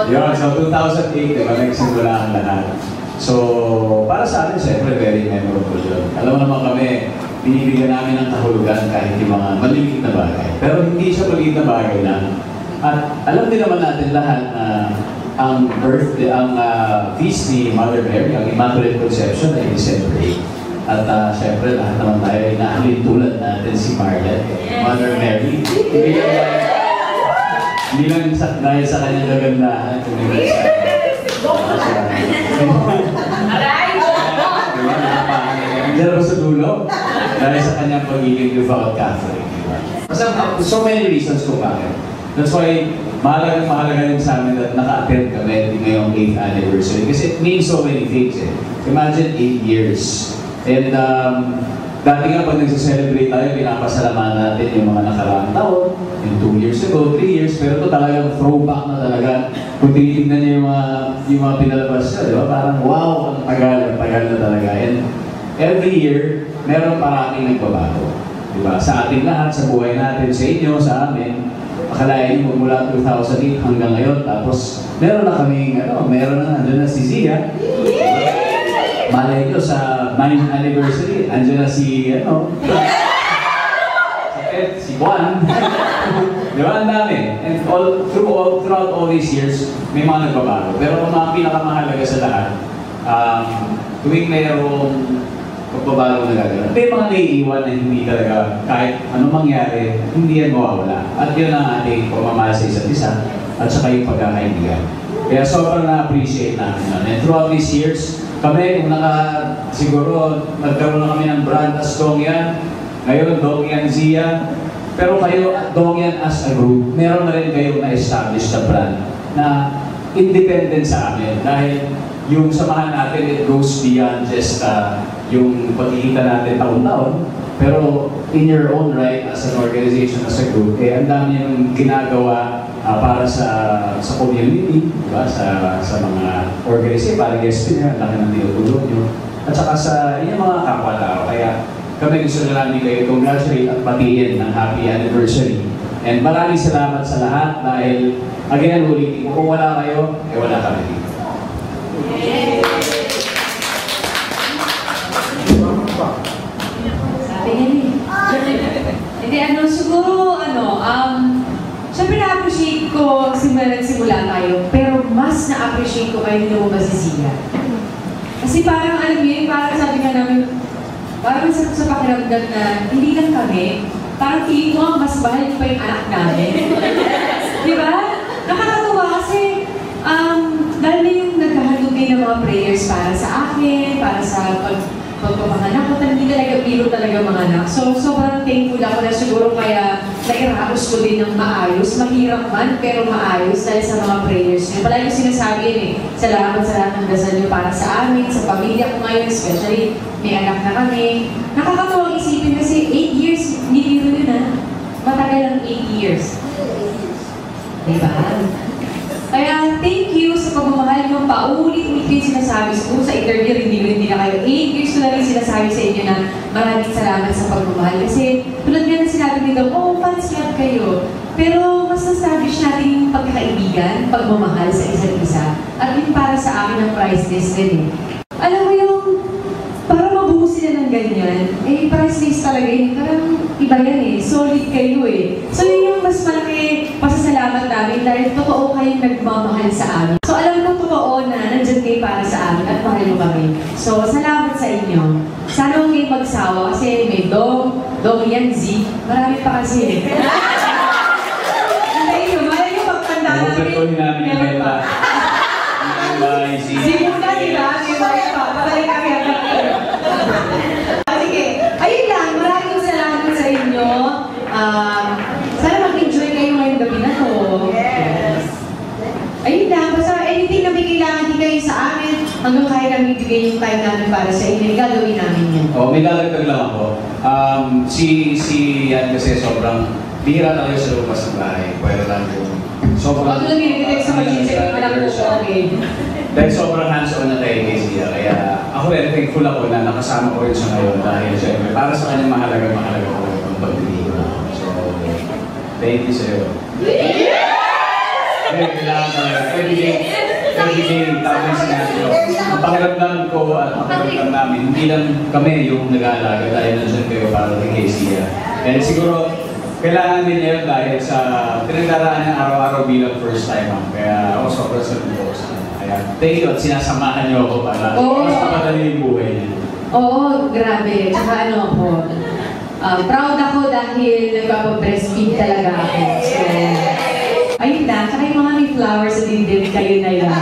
Yun, so 2008, diba, nagsimula ang lahat. So, para sa atin, siyempre, very memorable yun. Alam mo naman kami, binibigyan namin ng kahulugan kahit yung mga maliliit na bagay. Pero hindi siya maliit na bagay lang. At alam din naman natin lahat na ang birthday, ang feast ni Mother Mary, ang Immaculate Conception ay December 8. At syempre, lahat naman tayo ay nahalin tulad natin si Maria, Mother Mary. Hindi lang dahil sa kanyang gagandahan, kundi sa sa dulo, dahil sa kanyang pagiging devout Catholic. So many reasons kung bakit. That's why, mahalaga rin sa amin na naka-attend kami ngayong 8th anniversary. Kasi it means so many things eh. Imagine 8 years. And dati nga pag nagsa-celebrate tayo, pinapasalamahan natin yung mga nakaraang taon, yung 2 years ago, 3 years, pero ito talagang throwback na talaga. Kung tinitignan niyo yung mga pinalabas niya, di ba? Parang wow, ang tagal na talaga. And every year, meron parating nagbabago. Di ba? Sa ating lahat, sa buhay natin, sa inyo, sa amin, akalain mo mula 2008 hanggang ngayon, tapos meron na kaming, meron na, andun na si Zia. Malay nyo, sa 9th anniversary, andyan na si, si Juan. Di ba? Ang dami. And throughout all these years, may mga nagbabago. Pero ang mga pinakamahalaga sa lahat, tuwing mayroong pagbabago na gagawin, may mga naiiwan na hindi talaga, kahit anong mangyari, hindi yan mawawala. At yun ang ating pagmamahal sa isa't isa, at saka yung pagkakaibigan. Kaya sobrang na-appreciate namin yun. And throughout these years, kami, kung siguro nagkaroon na kami ng brand as Dongyan, ngayon Dongyan Zia, pero kayo, Dongyan as a group, meron na rin kayo na-establish na brand na independent sa amin. Dahil yung samahan natin, it goes beyond just yung pagkikita natin taon-taon, pero in your own right, as an organization, as a group, ang dami yung ginagawa para sa community, diba? sa mga organization, para guest nyo, ang laki ng tinutulong nyo, at saka sa inyong mga kapwa-tao. Kaya kami gusto na namin kayo congratulate at batiin ng happy anniversary. And maraming salamat sa lahat dahil, again, ulitin ko, kung wala kayo, wala kami dito. Sabi niya siguro, siyempre na-appreciate ko nagsimula tayo, pero mas na-appreciate ko kayo nung lumabas-Zia. Kasi parang, alam niyo, parang sabi nga namin, parang sa pakiramdam na hindi lang kami, parang feeling ko mas mahal pa yung anak namin. Di ba? Nakakatuwa kasi, dahil na yung naghahandog ng mga prayers para sa akin, para sa pagpapanganak ko, hindi talaga biro talaga mga anak. So, sobrang thankful ako na siguro kaya nairaos ko din ng maayos. Mahirap man, pero maayos dahil sa mga prayers niyo. Palagi ko sinasabi yun eh, salamat sa lahat ng dasal niyo para sa amin, sa pamilya ko ngayon, especially may anak na kami. Nakakatuwang isipin kasi 8 years, hindi biro yun matagal ang 8 years. Diba? Kaya thank you sa pagmamahal nyo. Paulit-ulit yung sinasabi. Siguro sa interview, hindi na kayo. 8 years ko na rin sinasabi sa inyo na maraming salamat sa pagmamahal. Kasi tulad nga na sinabi nito, fans club kayo. Pero mas establish natin yung pagkakaibigan, pagmamahal sa isa't isa. At yun para sa akin ang priceless din Alam mo yung, para mabuo sila ng ganyan, priceless talaga yun. Parang iba yan solid kayo So yun yung mas malaki pasasalamat namin dahil totoo kayong nagmamahal sa amin. So alam ko totoo na nandyan kayo para sa amin at mahal mo kami. So salamat sa inyo. Sana huwag kayo magsawa kasi may Dongyan Z. Marami pa kasi Hindi nyo, malay nyo pagtanda namin. Meron pa. Simula diba? May pa. Pabalik kami agad. Sige, ayun lang. Maraming salamat sa inyo. Sana mag-enjoy kayo ngayong gabi na to. Yes. Ayun lang, basta anything na may kailangan din kayo sa amin, hanggang kaya namin bigay yung time namin para sa inyo, gagawin namin yan. May lalagdag lang ako. Si Yan kasi sobrang bihira na kayo sa lumabas ng bahay. Pwede lang kung sobrang... Pag lang nililig sa mag-check yung anak ko okay. Dahil sobrang hands-on na tayo kay Zia. Kaya ako rin, thankful ako na nakasama ko rin siya ngayon dahil siyempre para sa kanya mahalaga ko yung pagdiligo. So, thank you sa'yo. kailangan talaga. Everyday, tapos sinabi ko. Ang pakiramdam ko at pakiramdam namin, hindi lang kami yung nag-aalaga dahil nandiyan kayo para kay Sia. And siguro, kailangan din niya yun dahil sa pinagdaraan ng araw-araw bilang first time. Kaya ako sobrang sabi ko sa kaya thank you at sinasamahan niyo ako para mas mapadali yung buhay niya. Oo, grabe. Tsaka ano ako, proud ako dahil nagpapabreastfeed talaga ako. So, ayun lang. Tsaka yung mga may flowers sa dibdib kayo na yan.